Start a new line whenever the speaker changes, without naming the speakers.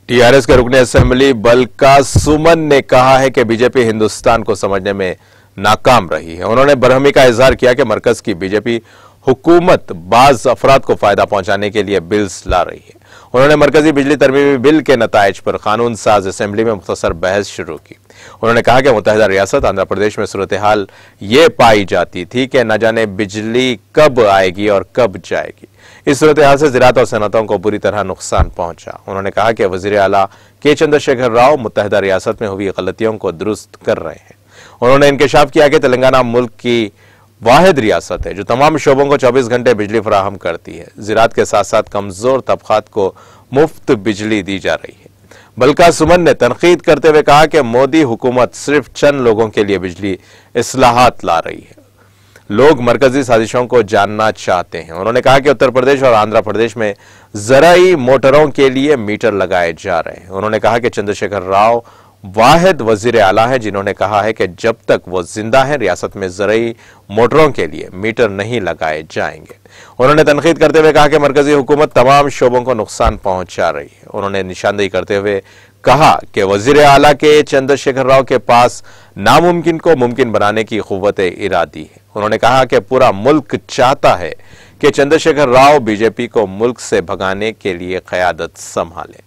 TRS के रुकने assembly बलका सुमन ने कहा है कि बीजेपी हिंदुस्तान को समझने में नाकाम रही है। उन्होंने बरहमी का इजहार किया कि मरकज की बीजेपी हुकूमत बाज अफराद को फायदा पहुंचाने के लिए बिल्स ला रही है। उन्होंने मरकजी बिजली तरमीमी बिल के नताइज पर कानून साज असेंबली में मुख्तसर बहस शुरू की। उन्होंने कहा कि मुत्तहिदा रियासत आंध्र प्रदेश में सूरत हाल ये पाई जाती थी कि न जाने बिजली कब आएगी और कब जाएगी। इस सूरत हाल से ज़राअत और सनअतों को बुरी तरह नुकसान पहुंचा। उन्होंने कहा कि वज़ीर आला के चंद्रशेखर राव मुत्तहिदा रियासत में हुई गलतियों को दुरुस्त कर रहे हैं। उन्होंने इंकशाफ किया कि तेलंगाना मुल्क की वाहिद रियासत है जो तमाम शोबों को 24 घंटे बिजली फराहम करती है। ज़राअत के साथ साथ कमजोर तबकात को मुफ्त बिजली दी जा रही है। बलका सुमन ने तनकीद करते हुए कहा कि मोदी हुकूमत सिर्फ चंद लोगों के लिए बिजली इस्लाहात ला रही है। लोग मरकजी साजिशों को जानना चाहते हैं। उन्होंने कहा कि उत्तर प्रदेश और आंध्र प्रदेश में ज़राई मोटरों के लिए मीटर लगाए जा रहे हैं। उन्होंने कहा कि चंद्रशेखर राव वाहिद वजीर आला है जिन्होंने कहा है कि जब तक वो जिंदा है रियासत में ज़राई मोटरों के लिए मीटर नहीं लगाए जाएंगे। उन्होंने तनकीद करते हुए कहा कि मरकजी हुकूमत तमाम शोबों को नुकसान पहुंचा रही है। उन्होंने निशानदेही करते हुए कहा कि वजीर आला के चंद्रशेखर राव के पास नामुमकिन को मुमकिन बनाने की कुव्वत इरादी है। उन्होंने कहा कि पूरा मुल्क चाहता है कि चंद्रशेखर राव बीजेपी को मुल्क से भगाने के लिए क़यादत संभालें।